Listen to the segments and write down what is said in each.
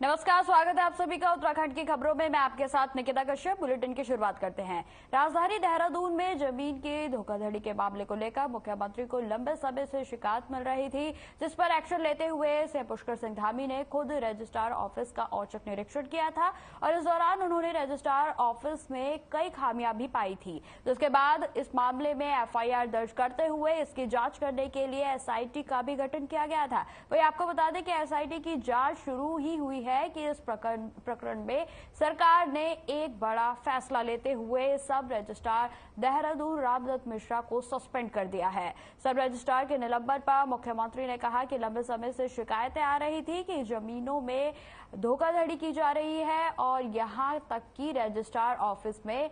नमस्कार, स्वागत है आप सभी का उत्तराखंड की खबरों में। मैं आपके साथ निकिता कश्यप। बुलेटिन की शुरुआत करते हैं। राजधानी देहरादून में जमीन की धोखाधड़ी के मामले को लेकर मुख्यमंत्री को लंबे समय से शिकायत मिल रही थी, जिस पर एक्शन लेते हुए सीएम पुष्कर सिंह धामी ने खुद रजिस्ट्रार ऑफिस का औचक निरीक्षण किया था और इस दौरान उन्होंने रजिस्ट्रार ऑफिस में कई खामियां भी पाई थी। जिसके बाद इस मामले में एफआईआर दर्ज करते हुए इसकी जांच करने के लिए एसआईटी का भी गठन किया गया था। वही आपको बता दें कि एसआईटी की जांच शुरू ही हुई है कि इस प्रकरण में सरकार ने एक बड़ा फैसला लेते हुए सब रजिस्ट्रार देहरादून रामदत्त मिश्रा को सस्पेंड कर दिया है। सब रजिस्ट्रार के निलंबन पर मुख्यमंत्री ने कहा कि लंबे समय से शिकायतें आ रही थी कि जमीनों में धोखाधड़ी की जा रही है और यहां तक कि रजिस्ट्रार ऑफिस में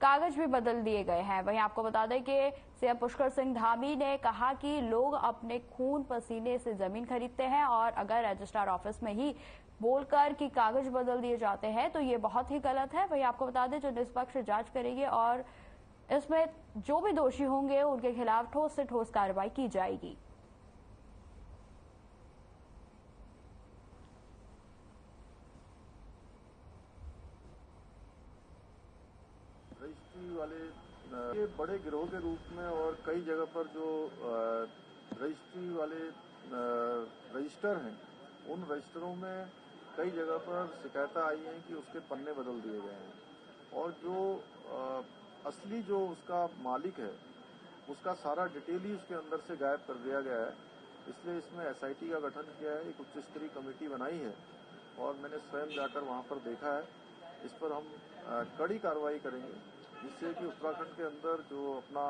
कागज भी बदल दिए गए हैं। वहीं आपको बता दें कि सीएम पुष्कर सिंह धामी ने कहा कि लोग अपने खून पसीने से जमीन खरीदते हैं और अगर रजिस्ट्रार ऑफिस में ही बोलकर कि कागज बदल दिए जाते हैं तो ये बहुत ही गलत है। वहीं आपको बता दें जो निष्पक्ष जांच करेगी और इसमें जो भी दोषी होंगे उनके खिलाफ ठोस से ठोस कार्रवाई की जाएगी। रजिस्ट्री वाले ये बड़े गिरोह के रूप में और कई जगह पर जो रजिस्ट्री वाले रजिस्टर हैं, उन रजिस्टरों में कई जगह पर शिकायतें आई हैं कि उसके पन्ने बदल दिए गए हैं और जो असली जो उसका मालिक है उसका सारा डिटेल ही उसके अंदर से गायब कर दिया गया है। इसलिए इसमें एसआईटी का गठन किया है, एक उच्च स्तरीय कमेटी बनाई है और मैंने स्वयं जाकर वहां पर देखा है। इस पर हम कड़ी कार्रवाई करेंगे जिससे कि उत्तराखंड के अंदर जो अपना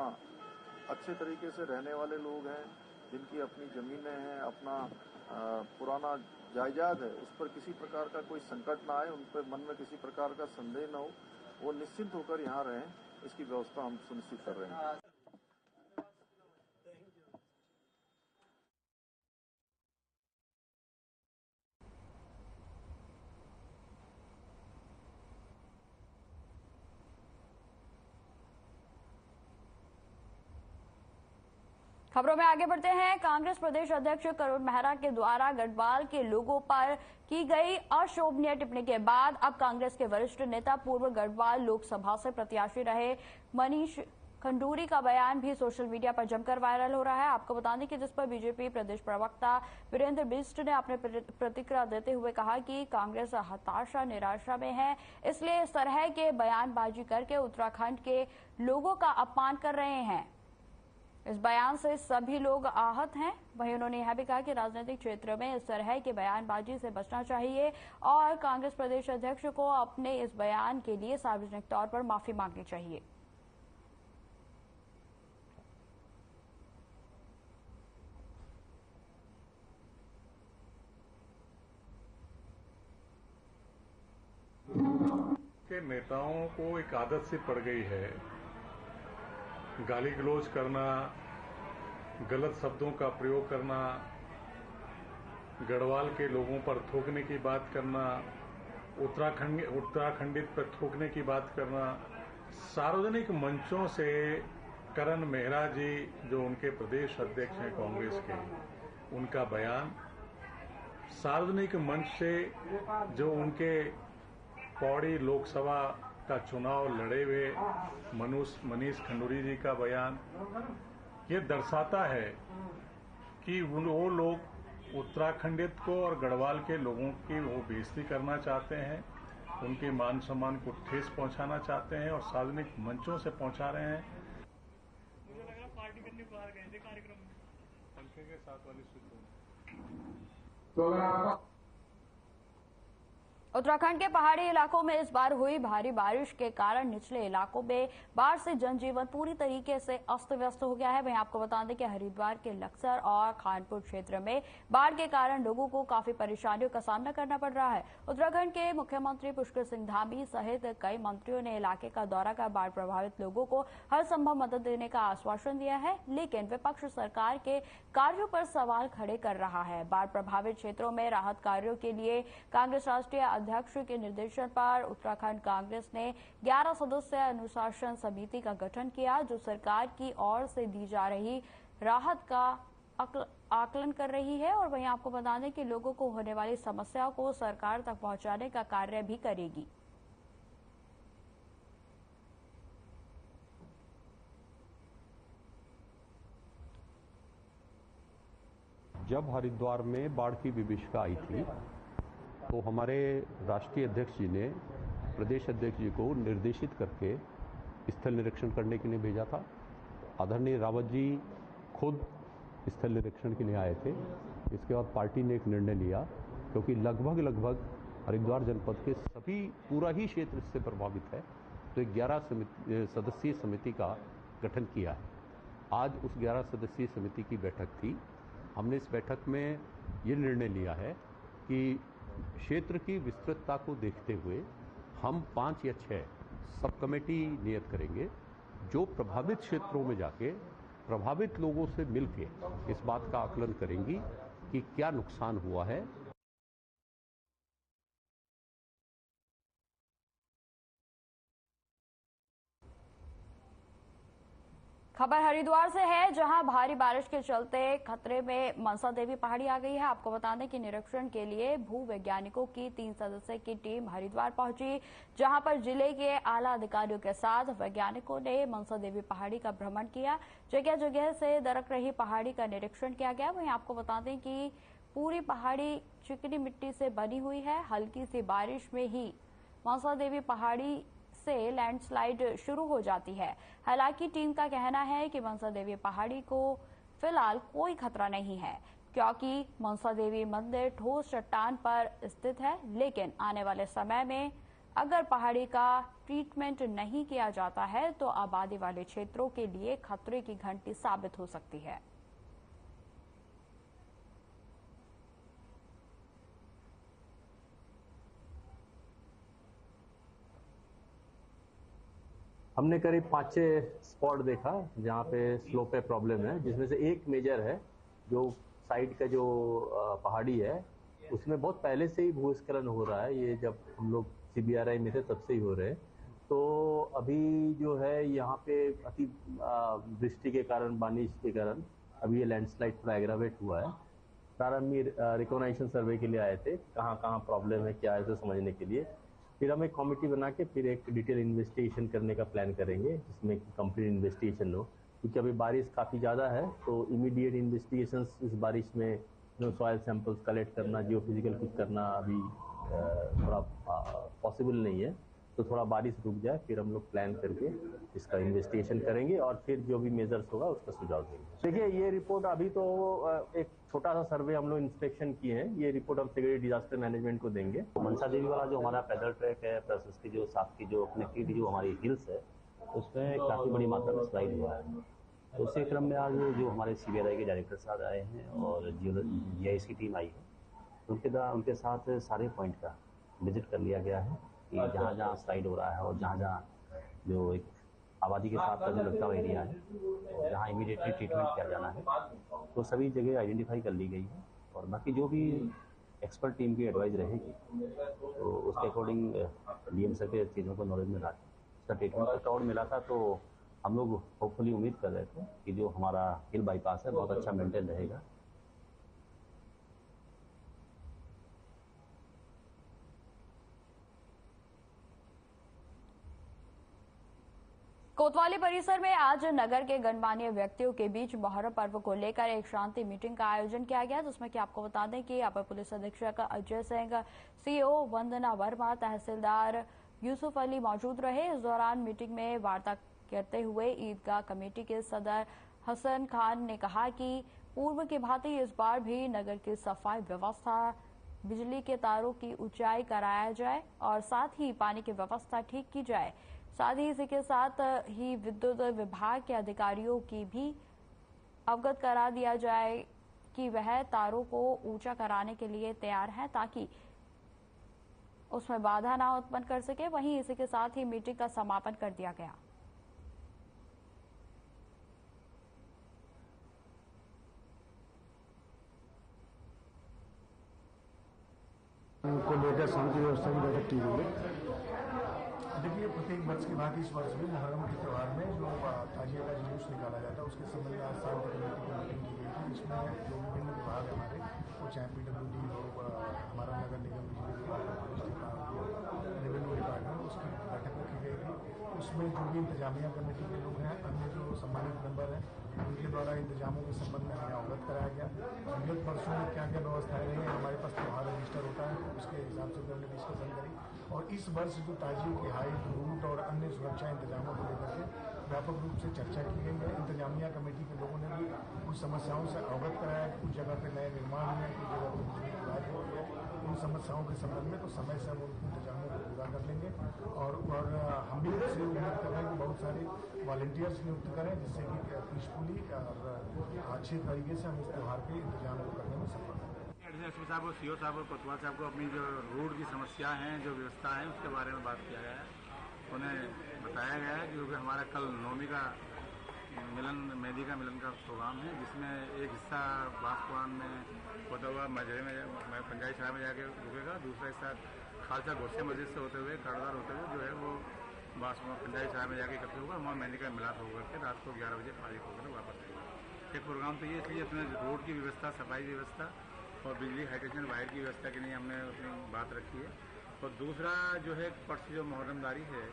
अच्छे तरीके से रहने वाले लोग हैं, जिनकी अपनी ज़मीनें हैं, अपना पुराना जायदाद है, उस पर किसी प्रकार का कोई संकट ना आए, उन पर मन में किसी प्रकार का संदेह न हो, वो निश्चिंत होकर यहाँ रहें, इसकी व्यवस्था हम सुनिश्चित कर रहे हैं। खबरों में आगे बढ़ते हैं। कांग्रेस प्रदेश अध्यक्ष करुण मेहरा के द्वारा गढ़वाल के लोगों पर की गई अशोभनीय टिप्पणी के बाद अब कांग्रेस के वरिष्ठ नेता पूर्व गढ़वाल लोकसभा से प्रत्याशी रहे मनीष खंडूरी का बयान भी सोशल मीडिया पर जमकर वायरल हो रहा है। आपको बता दें कि जिस पर बीजेपी प्रदेश प्रवक्ता वीरेंद्र बिष्ट ने अपने प्रतिक्रिया देते हुए कहा कि कांग्रेस हताशा निराशा में है, इसलिए इस तरह के बयानबाजी करके उत्तराखंड के लोगों का अपमान कर रहे हैं। इस बयान से सभी लोग आहत हैं। वहीं उन्होंने यह भी कहा कि राजनीतिक क्षेत्र में इस तरह की बयानबाजी से बचना चाहिए और कांग्रेस प्रदेश अध्यक्ष को अपने इस बयान के लिए सार्वजनिक तौर पर माफी मांगनी चाहिए। के नेताओं को एक आदत सी पड़ गई है गाली गलौज करना, गलत शब्दों का प्रयोग करना, गढ़वाल के लोगों पर थूकने की बात करना, उत्तराखंडित पर थूकने की बात करना। सार्वजनिक मंचों से करण मेहरा जी जो उनके प्रदेश अध्यक्ष हैं कांग्रेस के, उनका बयान सार्वजनिक मंच से जो उनके पौड़ी लोकसभा का चुनाव लड़े हुए मनीष खंडूरी जी का बयान, ये दर्शाता है कि वो लोग उत्तराखंडित को और गढ़वाल के लोगों की वो बेइज्जती करना चाहते हैं, उनके मान सम्मान को ठेस पहुंचाना चाहते हैं और सार्वजनिक मंचों से पहुंचा रहे हैं। मुझे लगा पार्टी करने बाहर गए थे कार्यक्रम में, पंखे के साथ वाली तो उत्तराखंड के पहाड़ी इलाकों में इस बार हुई भारी बारिश के कारण निचले इलाकों में बाढ़ से जनजीवन पूरी तरीके से अस्त व्यस्त हो गया है। वहीं आपको बता दें कि हरिद्वार के लक्सर और खानपुर क्षेत्र में बाढ़ के कारण लोगों को काफी परेशानियों का सामना करना पड़ रहा है। उत्तराखंड के मुख्यमंत्री पुष्कर सिंह धामी सहित कई मंत्रियों ने इलाके का दौरा कर बाढ़ प्रभावित लोगों को हर संभव मदद देने का आश्वासन दिया है, लेकिन विपक्ष सरकार के कार्यों पर सवाल खड़े कर रहा है। बाढ़ प्रभावित क्षेत्रों में राहत कार्यों के लिए कांग्रेस राष्ट्रीय अध्यक्ष के निर्देशन पर उत्तराखंड कांग्रेस ने 11 सदस्यीय अनुशासन समिति का गठन किया, जो सरकार की ओर से दी जा रही राहत का आकलन कर रही है और वहीं आपको बता दें कि लोगों को होने वाली समस्याओं को सरकार तक पहुंचाने का कार्य भी करेगी। जब हरिद्वार में बाढ़ की विभीषिका आई थी तो हमारे राष्ट्रीय अध्यक्ष जी ने प्रदेश अध्यक्ष जी को निर्देशित करके स्थल निरीक्षण करने के लिए भेजा था। आदरणीय रावत जी खुद स्थल निरीक्षण के लिए आए थे। इसके बाद पार्टी ने एक निर्णय लिया, क्योंकि लगभग हरिद्वार जनपद के सभी पूरा ही क्षेत्र इससे प्रभावित है, तो 11 सदस्यीय समिति का गठन किया है। आज उस 11 सदस्यीय समिति की बैठक थी। हमने इस बैठक में ये निर्णय लिया है कि क्षेत्र की विस्तृतता को देखते हुए हम 5 या 6 सब कमेटी नियत करेंगे, जो प्रभावित क्षेत्रों में जाके प्रभावित लोगों से मिलके इस बात का आकलन करेंगी कि क्या नुकसान हुआ है। खबर हरिद्वार से है, जहां भारी बारिश के चलते खतरे में मनसा देवी पहाड़ी आ गई है। आपको बता दें कि निरीक्षण के लिए भूवैज्ञानिकों की 3 सदस्यीय की टीम हरिद्वार पहुंची, जहां पर जिले के आला अधिकारियों के साथ वैज्ञानिकों ने मनसा देवी पहाड़ी का भ्रमण किया। जगह जगह से दरक रही पहाड़ी का निरीक्षण किया गया। वहीं आपको बता दें कि पूरी पहाड़ी चिकनी मिट्टी से बनी हुई है। हल्की सी बारिश में ही मनसा देवी पहाड़ी से लैंडस्लाइड शुरू हो जाती है। हालांकि टीम का कहना है कि मनसा देवी पहाड़ी को फिलहाल कोई खतरा नहीं है, क्योंकि मनसा देवी मंदिर ठोस चट्टान पर स्थित है। लेकिन आने वाले समय में अगर पहाड़ी का ट्रीटमेंट नहीं किया जाता है तो आबादी वाले क्षेत्रों के लिए खतरे की घंटी साबित हो सकती है। हमने करीब 5-6 स्पॉट देखा जहाँ पे स्लोप पे प्रॉब्लम है, जिसमें से एक मेजर है जो साइड का जो पहाड़ी है उसमें बहुत पहले से ही भूस्खलन हो रहा है। ये जब हम लोग CBRI में थे तब से ही हो रहे हैं। तो अभी जो है यहाँ पे अति वृष्टि के कारण, बारिश के कारण अभी ये लैंडस्लाइड थोड़ा एग्रावेट हुआ है। प्रारंभ में रिकॉग्नाइजेशन सर्वे के लिए आए थे, कहाँ प्रॉब्लम है क्या है इसे समझने के लिए। फिर हम एक कमेटी बना के फिर एक डिटेल इन्वेस्टिगेशन करने का प्लान करेंगे, जिसमें कंप्लीट इन्वेस्टिगेशन हो, क्योंकि अभी बारिश काफ़ी ज़्यादा है। तो इमीडिएट इन्वेस्टिगेशन इस बारिश में सॉइल सैंपल्स कलेक्ट करना, जियोफिजिकल कुछ करना अभी थोड़ा पॉसिबल नहीं है। तो थोड़ा बारिश रुक जाए फिर हम लोग प्लान करके इसका इन्वेस्टिगेशन करेंगे और फिर जो भी मेजर्स होगा उसका सुझाव देंगे। देखिए, ये रिपोर्ट अभी तो एक छोटा सा सर्वे हम लोग इंस्पेक्शन किए हैं, ये रिपोर्ट हम सेक्रेटरी डिजास्टर मैनेजमेंट को देंगे। तो मनसा देवी वाला जो हमारा पैदल ट्रैक है प्लस उसकी जो साथ की जो कनेक्टिविटी जो हमारी हिल्स है उसमें काफ़ी बड़ी मात्रा में स्लाइड हुआ है। तो उसी क्रम में आज जो हमारे CBRI के डायरेक्टर साहब आए हैं और GIS की टीम आई है, उनके साथ सारे पॉइंट का विजिट कर लिया गया है कि जहाँ जहाँ स्लाइड हो रहा है और जहाँ जहाँ जो एक आबादी के साथ का जो लगता हुआ एरिया है और जहाँ इमीडिएटली ट्रीटमेंट किया जाना है, तो सभी जगह आइडेंटिफाई कर ली गई है। और बाकी जो भी एक्सपर्ट टीम की एडवाइस रहेगी तो उसके अकॉर्डिंग DM सर के चीज़ों को नॉलेज में ला के उसका ट्रीटमेंट रिकॉर्ड मिला था। तो हम लोग होपफुली उम्मीद कर रहे थे कि जो हमारा हिल बाईपास है बहुत अच्छा मेंटेन रहेगा। कोतवाली परिसर में आज नगर के गणमान्य व्यक्तियों के बीच मोहर्रम पर्व को लेकर एक शांति मीटिंग का आयोजन किया गया, जिसमें कि आपको बता दें कि अपर पुलिस अधीक्षक अजय सिंह, CO वंदना वर्मा, तहसीलदार यूसुफ अली मौजूद रहे। इस दौरान मीटिंग में वार्ता करते हुए ईदगाह कमेटी के सदर हसन खान ने कहा कि पूर्व की भांति इस बार भी नगर की सफाई व्यवस्था, बिजली के तारों की ऊंचाई कराया जाए और साथ ही पानी की व्यवस्था ठीक की जाए। साथ ही इसी के साथ ही विद्युत विभाग के अधिकारियों की भी अवगत करा दिया जाए कि वह तारों को ऊंचा कराने के लिए तैयार हैं, ताकि उसमें बाधा ना उत्पन्न कर सके। वहीं इसी के साथ ही मीटिंग का समापन कर दिया गया। को लेकर शांति व्यवस्था की बैठक की गई है। देखिए, प्रत्येक वर्ष की बात इस वर्ष भी मुहर्रम के त्यौहार में जो ताजिया का जुलूस निकाला जाता है उसके संबंध में आज शाम कमेटी की मीटिंग की गई थी, जिसमें जो विभिन्न विभाग हमारे, वो चाहे PWD हो, हमारा नगर निगम बिजली विभाग, पुलिस डिपार्टमेंट, रेवेन्यू डिपार्टमेंट, उसकी बैठक रखी गई थी। उसमें जो भी इंतजामिया कमेटी के लोग हैं, अन्य जो सम्मानित मेंबर हैं, उनके द्वारा इंतजामों के संबंध में हमें अवगत कराया गया। विगत वर्षों में क्या क्या व्यवस्थाएं रही हैं, हमारे पास त्यौहार रजिस्टर होता है, उसके हिसाब से भी हमने डिस्कशन करी। और इस वर्ष जो ताजियों की हाइट, रूट और अन्य सुरक्षा इंतजामों को लेकर के व्यापक रूप से चर्चा की गई है। इंतजामिया कमेटी के लोगों ने भी कुछ समस्याओं से अवगत कराया है। कुछ जगह पे नए निर्माण हुए हैं, कुछ जगह पर बिजली विभाग हो गया। उन समस्याओं के संबंध में तो समय से हम उन इंतजामों को पूरा कर लेंगे। और हम भी इससे उम्मीद कर रहे हैं कि बहुत सारे वॉलंटियर्स नियुक्त करें, जिससे कि पीसफुली और अच्छे तरीके से हम इस त्यौहार के इंतजाम को करने में सफल हों। एसपी साहब और सीओ साहब और कोतवाल साहब को अपनी जो रोड की समस्या है, जो व्यवस्था है, उसके बारे में बात किया गया है। उन्हें बताया गया है क्योंकि हमारा कल नौमी का मिलन, मेहंदी का मिलन का प्रोग्राम है, जिसमें एक हिस्सा बांसकुआन में होता हुआ मजरे में पंजाबी शहर में जाके रुकेगा, दूसरा हिस्सा खालसा गोसे मस्जिद से होते हुए काड़दार होते हुए जो है वो पंजाबी शहर में जाके इकट्ठे होगा। वहाँ मेहंदी का मिलाप होकर के रात को 11 बजे फारिग होकर वापस आएगा। एक प्रोग्राम तो ये, इसलिए अपने रोड की व्यवस्था, सफाई व्यवस्था और बिजली हाईटेंशन वायर की व्यवस्था के लिए हमने अपनी बात रखी है। और दूसरा जो है परसों जो मुहर्रमदारी है,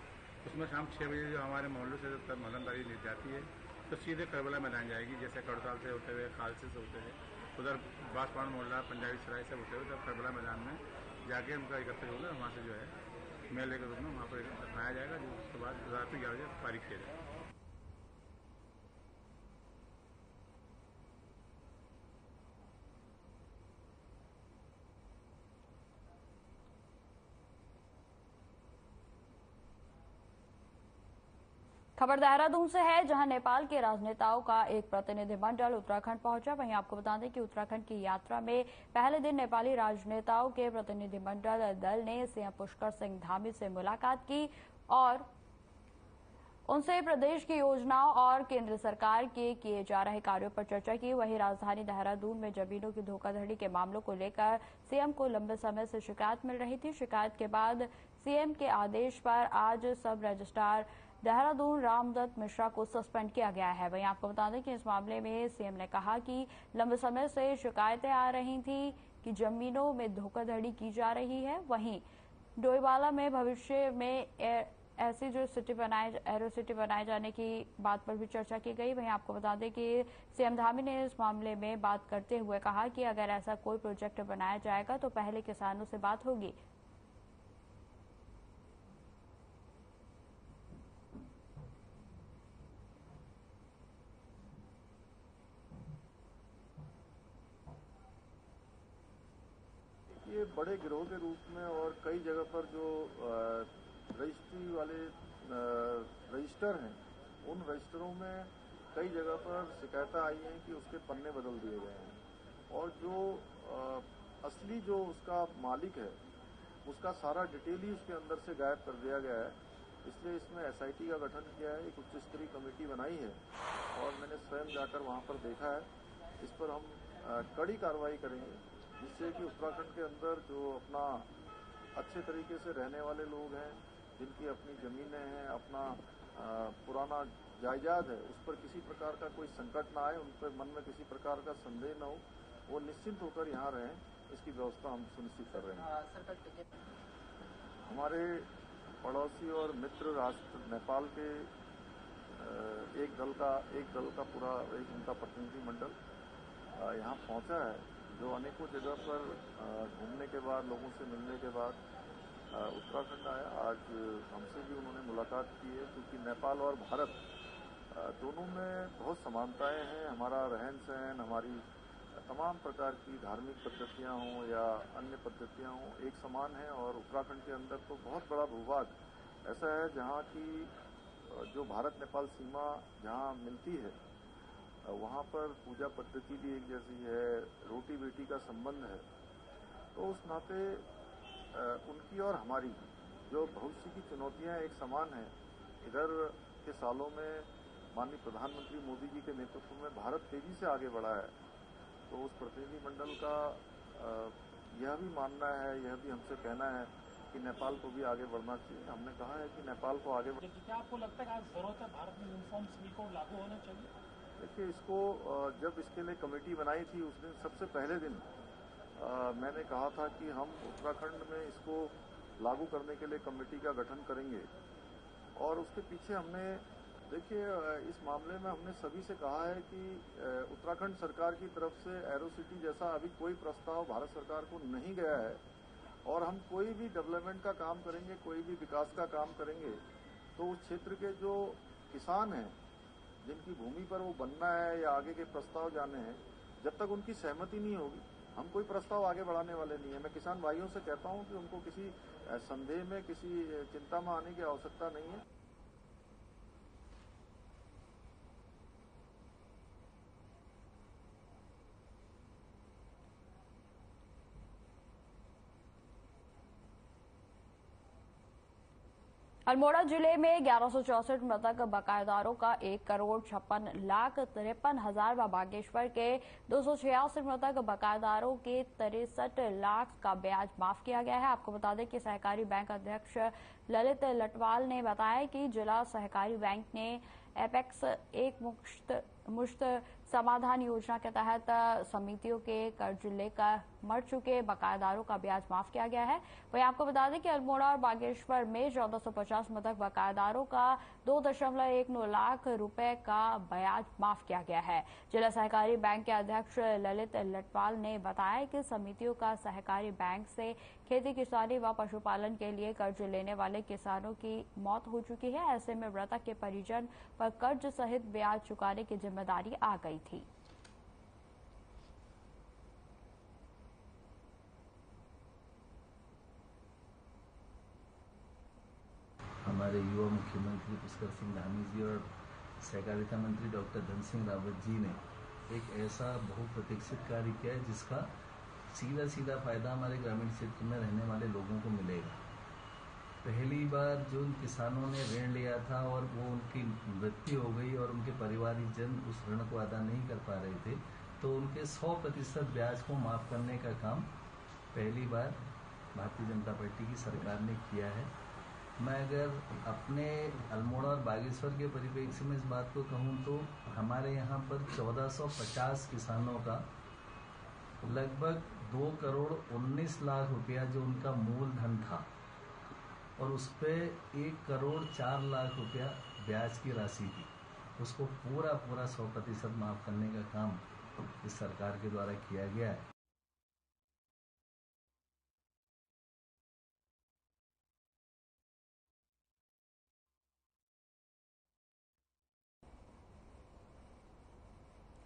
उसमें शाम 6 बजे जो हमारे मोहल्लों से जब मुहर्रमदारी ली जाती है तो सीधे करबला मैदान जाएगी, जैसे कड़ताल से होते हुए, खालसे से होते हुए, उधर बांसकुआन मोहल्ला, पंजाबी सराय से होते हुए तब करबला मैदान में जाके उनका एकत्रित होकर वहाँ से जो है मेले के रूप में वहाँ पर रखाया जाएगा, जो उसके बाद रात को 11 बजे फारिग किया जाएगा। खबर देहरादून से है, जहां नेपाल के राजनेताओं का एक प्रतिनिधिमंडल उत्तराखंड पहुंचा। वहीं आपको बता दें कि उत्तराखंड की यात्रा में पहले दिन नेपाली राजनेताओं के प्रतिनिधिमंडल दल ने सीएम पुष्कर सिंह धामी से मुलाकात की और उनसे प्रदेश की योजनाओं और केंद्र सरकार के किए जा रहे कार्यों पर चर्चा की। वहीं राजधानी देहरादून में जमीनों की धोखाधड़ी के मामलों को लेकर सीएम को लंबे समय से शिकायत मिल रही थी। शिकायत के बाद सीएम के आदेश पर आज सब रजिस्ट्रार देहरादून रामदत्त मिश्रा को सस्पेंड किया गया है। वहीं आपको बता दें कि इस मामले में सीएम ने कहा कि लंबे समय से शिकायतें आ रही थी कि जमीनों में धोखाधड़ी की जा रही है। वहीं डोईवाला में भविष्य में ऐसी जो एरो सिटी बनाए जाने की बात पर भी चर्चा की गई। वहीं आपको बता दें कि सीएम धामी ने इस मामले में बात करते हुए कहा कि अगर ऐसा कोई प्रोजेक्ट बनाया जाएगा तो पहले किसानों से बात होगी। ये बड़े गिरोह के रूप में और कई जगह पर जो रजिस्ट्री वाले रजिस्टर हैं, उन रजिस्टरों में कई जगह पर शिकायतें आई हैं कि उसके पन्ने बदल दिए गए हैं और जो असली जो उसका मालिक है उसका सारा डिटेल ही उसके अंदर से गायब कर दिया गया है। इसलिए इसमें SIT का गठन किया है, एक उच्च स्तरीय कमेटी बनाई है और मैंने स्वयं जाकर वहाँ पर देखा है। इस पर हम कड़ी कार्रवाई करेंगे, जिससे कि उत्तराखंड के अंदर जो अपना अच्छे तरीके से रहने वाले लोग हैं, जिनकी अपनी ज़मीनें हैं, अपना पुराना जायदाद है, उस पर किसी प्रकार का कोई संकट ना आए, उन पर मन में किसी प्रकार का संदेह न हो, वो निश्चिंत होकर यहाँ रहें, इसकी व्यवस्था हम सुनिश्चित कर रहे हैं। हमारे पड़ोसी और मित्र राष्ट्र नेपाल के एक दल का पूरा एक उनका प्रतिनिधिमंडल यहाँ पहुँचा है, जो अनेकों जगह पर घूमने के बाद, लोगों से मिलने के बाद उत्तराखंड आया। आज हमसे भी उन्होंने मुलाकात की है, क्योंकि नेपाल और भारत दोनों में बहुत समानताएं हैं। हमारा रहन सहन, हमारी तमाम प्रकार की धार्मिक पद्धतियां हों या अन्य पद्धतियां हों, एक समान है। और उत्तराखंड के अंदर तो बहुत बड़ा भूभाग ऐसा है जहाँ की जो भारत नेपाल सीमा जहाँ मिलती है, वहाँ पर पूजा पद्धति भी एक जैसी है, रोटी बेटी का संबंध है। तो उस नाते उनकी और हमारी जो भविष्य की चुनौतियां एक समान हैं। इधर के सालों में माननीय प्रधानमंत्री मोदी जी के नेतृत्व में भारत तेजी से आगे बढ़ा है, तो उस प्रतिनिधिमंडल का यह भी मानना है, यह भी हमसे कहना है कि कि नेपाल को भी आगे बढ़ना चाहिए। हमने कहा है कि नेपाल को आगे क्या आपको लगता है कि आज जरूरत है भारत में यूनिफॉर्म सिविल कोड लागू होना चाहिए? देखिए, इसको जब इसके लिए कमेटी बनाई थी उस दिन सबसे पहले दिन मैंने कहा था कि हम उत्तराखंड में इसको लागू करने के लिए कमेटी का गठन करेंगे। और उसके पीछे हमने देखिए इस मामले में हमने सभी से कहा है कि उत्तराखंड सरकार की तरफ से एरो सिटी जैसा अभी कोई प्रस्ताव भारत सरकार को नहीं गया है। और हम कोई भी डेवलपमेंट का काम करेंगे, कोई भी विकास का काम करेंगे तो उस क्षेत्र के जो किसान हैं जिनकी भूमि पर वो बनना है या आगे के प्रस्ताव जाने हैं, जब तक उनकी सहमति नहीं होगी हम कोई प्रस्ताव आगे बढ़ाने वाले नहीं है। मैं किसान भाइयों से कहता हूं कि उनको किसी संदेह में, किसी चिंता में आने की आवश्यकता नहीं है। अल्मोड़ा जिले में 1164 मृतक बकायेदारों का 1,56,53,53,000 व बागेश्वर के 286 मृतक बकायेदारों के 63 लाख का ब्याज माफ किया गया है। आपको बता दें कि सहकारी बैंक अध्यक्ष ललित लटवाल ने बताया कि जिला सहकारी बैंक ने एपेक्स एक मुश्त समाधान योजना के तहत समितियों के कर्ज लेकर मर चुके बकायेदारों का ब्याज माफ किया गया है। वहीं आपको बता दें कि अल्मोड़ा और बागेश्वर में 1450 मृतक बकायेदारों का 2.19 लाख रुपए का ब्याज माफ किया गया है। जिला सहकारी बैंक के अध्यक्ष ललित लटवाल ने बताया कि समितियों का सहकारी बैंक से खेती किसानी व पशुपालन के लिए कर्ज लेने वाले किसानों की मौत हो चुकी है। ऐसे में मृतक के परिजन पर कर्ज सहित ब्याज चुकाने की जिम्मेदारी आ गई थी। हमारे युवा मुख्यमंत्री पुष्कर सिंह धामी जी और सहकारिता मंत्री डॉक्टर धन सिंह रावत जी ने एक ऐसा बहुप्रतीक्षित कार्य किया है जिसका सीधा सीधा फायदा हमारे ग्रामीण क्षेत्र में रहने वाले लोगों को मिलेगा। पहली बार जो किसानों ने ऋण लिया था और वो उनकी मृत्यु हो गई और उनके परिवारजन उस ऋण को अदा नहीं कर पा रहे थे, तो उनके 100% ब्याज को माफ़ करने का काम पहली बार भारतीय जनता पार्टी की सरकार ने किया है। मैं अगर अपने अल्मोड़ा और बागेश्वर के परिप्रेक्ष्य में इस बात को कहूँ तो हमारे यहाँ पर 1450 किसानों का लगभग 2,19,00,000 रुपया जो उनका मूलधन था और उस पर 1,04,00,000 रुपया ब्याज की राशि थी, उसको पूरा 100% माफ़ करने का काम इस सरकार के द्वारा किया गया है।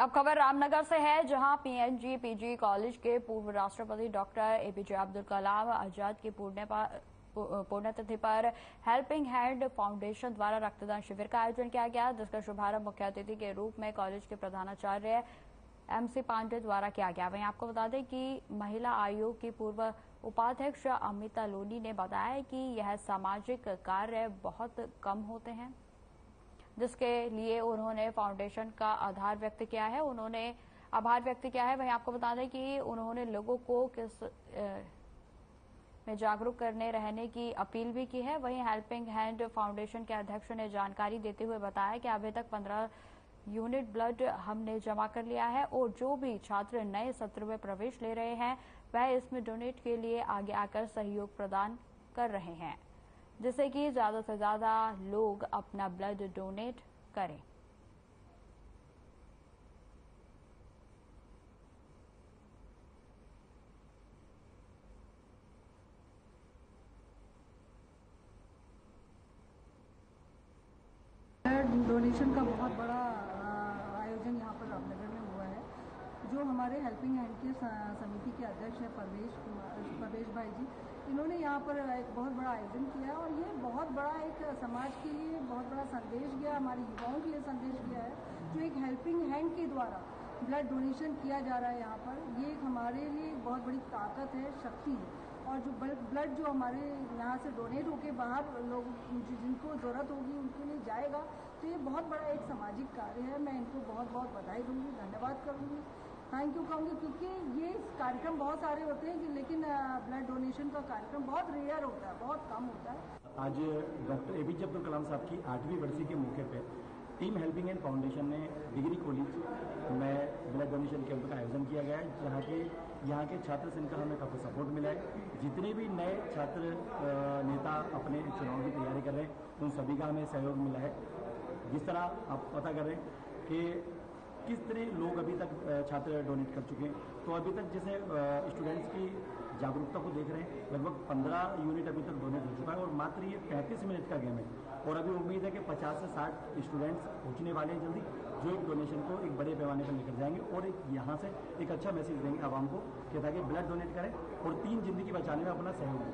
अब खबर रामनगर से है, जहां पीएनजी पीजी कॉलेज के पूर्व राष्ट्रपति डॉक्टर एपीजे अब्दुल कलाम आजाद की पुण्यतिथि पर हेल्पिंग हैंड फाउंडेशन द्वारा रक्तदान शिविर का आयोजन किया गया, जिसका शुभारंभ मुख्य अतिथि के रूप में कॉलेज के प्रधानाचार्य एमसी पांडे द्वारा किया गया। वहीं आपको बता दें कि महिला आयोग की पूर्व उपाध्यक्ष अमिता लोनी ने बताया कि यह सामाजिक कार्य बहुत कम होते हैं, जिसके लिए उन्होंने फाउंडेशन का आभार व्यक्त किया है। वहीं आपको बता दें कि उन्होंने लोगों को किस में जागरूक करने रहने की अपील भी की है। वहीं हेल्पिंग हैंड फाउंडेशन के अध्यक्ष ने जानकारी देते हुए बताया कि अभी तक 15 यूनिट ब्लड हमने जमा कर लिया है और जो भी छात्र नए सत्र में प्रवेश ले रहे हैं वह इसमें डोनेट के लिए आगे आकर सहयोग प्रदान कर रहे हैं, जिससे कि ज्यादा से ज्यादा लोग अपना ब्लड डोनेट करें। ब्लड डोनेशन का बहुत बड़ा आयोजन यहाँ पर रामनगर में हुआ है। जो हमारे हेल्पिंग हैंड के समिति के अध्यक्ष हैं परवेश भाई जी, इन्होंने यहाँ पर एक बहुत बड़ा आयोजन किया और ये बहुत बड़ा एक समाज के लिए बहुत बड़ा संदेश गया, हमारे युवाओं के लिए संदेश गया है। जो एक हेल्पिंग हैंड के द्वारा ब्लड डोनेशन किया जा रहा है यहाँ पर, ये एक हमारे लिए बहुत बड़ी ताकत है, शक्ति है। और जो ब्लड जो हमारे यहाँ से डोनेट होके बाहर लोग जिनको ज़रूरत होगी उनके लिए जाएगा, तो ये बहुत बड़ा एक सामाजिक कार्य है। मैं इनको बहुत बहुत बधाई दूँगी, धन्यवाद करूँगी। थैंक यू कहूँगी, क्योंकि ये कार्यक्रम बहुत सारे होते हैं लेकिन ब्लड डोनेशन का कार्यक्रम बहुत रेयर होता है, बहुत कम होता है। आज डॉक्टर APJ अब्दुल कलाम साहब की 8वीं बरसी के मौके पे टीम हेल्पिंग एंड फाउंडेशन ने डिग्री कॉलेज में ब्लड डोनेशन कैंप का आयोजन किया गया है, जहाँ के यहाँ के छात्र से इनका हमें काफ़ी सपोर्ट मिला है। जितने भी नए छात्र नेता अपने चुनाव की तैयारी कर रहे हैं उन सभी का हमें सहयोग मिला है। जिस तरह आप पता कर रहे हैं कि किस तरह लोग अभी तक छात्र डोनेट कर चुके हैं, तो अभी तक जैसे स्टूडेंट्स की जागरूकता को देख रहे हैं, लगभग 15 यूनिट अभी तक डोनेट हो चुका है और मात्र ये 35 मिनट का गेम है और अभी उम्मीद है कि 50 से 60 स्टूडेंट्स पहुंचने वाले हैं जल्दी, जो एक डोनेशन को एक बड़े पैमाने पर लेकर जाएंगे और एक यहाँ से एक अच्छा मैसेज देंगे आवाम को कि ताकि ब्लड डोनेट करें और 3 जिंदगी बचाने में अपना सहयोग दें।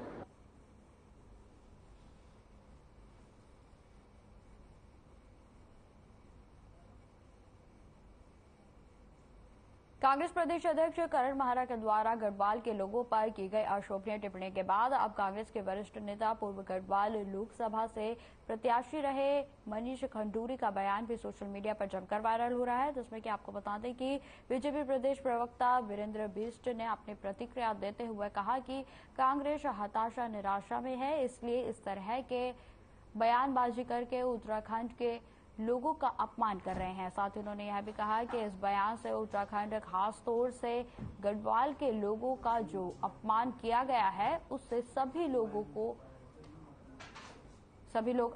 कांग्रेस प्रदेश अध्यक्ष करण माहरा के द्वारा गढ़वाल के लोगों पर की गई अशोभनीय टिप्पणी के बाद अब कांग्रेस के वरिष्ठ नेता पूर्व गढ़वाल लोकसभा से प्रत्याशी रहे मनीष खंडूरी का बयान भी सोशल मीडिया पर जमकर वायरल हो रहा है, जिसमें कि आपको बता दें कि बीजेपी प्रदेश प्रवक्ता वीरेंद्र बिष्ट ने अपनी प्रतिक्रिया देते हुए कहा कि कांग्रेस हताशा निराशा में है, इसलिए इस तरह के बयानबाजी करके उत्तराखंड के लोगों का अपमान कर रहे हैं। साथ ही उन्होंने यह भी कहा कि इस बयान से उत्तराखंड खास तौर से गढ़वाल के लोगों का जो अपमान किया गया है उससे सभी लोग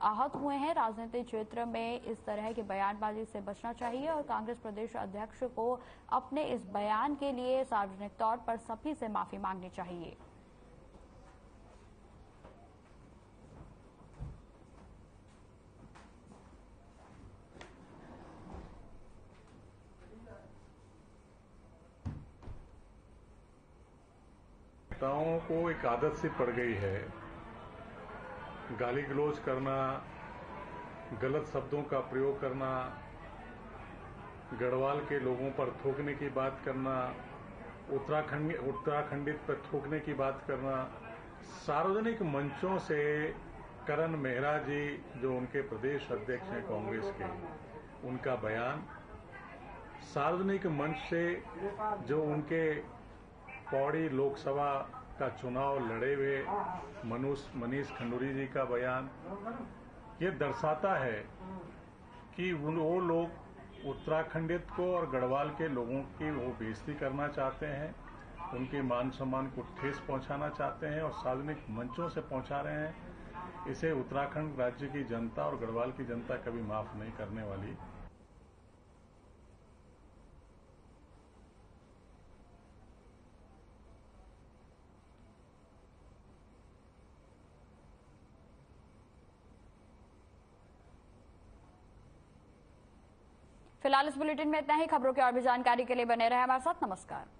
आहत हुए हैं। राजनीतिक क्षेत्र में इस तरह की बयानबाजी से बचना चाहिए और कांग्रेस प्रदेश अध्यक्ष को अपने इस बयान के लिए सार्वजनिक तौर पर सभी से माफी मांगनी चाहिए। नेताओं को एक आदत सी पड़ गई है गाली गलौज करना, गलत शब्दों का प्रयोग करना, गढ़वाल के लोगों पर थूकने की बात करना, उत्तराखंडित पर थूकने की बात करना। सार्वजनिक मंचों से करण मेहरा जी जो उनके प्रदेश अध्यक्ष हैं कांग्रेस के, उनका बयान सार्वजनिक मंच से जो उनके पौड़ी लोकसभा का चुनाव लड़े हुए मनीष खंडूरी जी का बयान ये दर्शाता है कि वो लोग उत्तराखंडित को और गढ़वाल के लोगों की वो बेइज्जती करना चाहते हैं, उनके मान सम्मान को ठेस पहुंचाना चाहते हैं और सार्वजनिक मंचों से पहुंचा रहे हैं। इसे उत्तराखंड राज्य की जनता और गढ़वाल की जनता कभी माफ नहीं करने वाली। फिलहाल इस बुलेटिन में इतना ही। खबरों की और भी जानकारी के लिए बने रहे हमारे साथ। नमस्कार।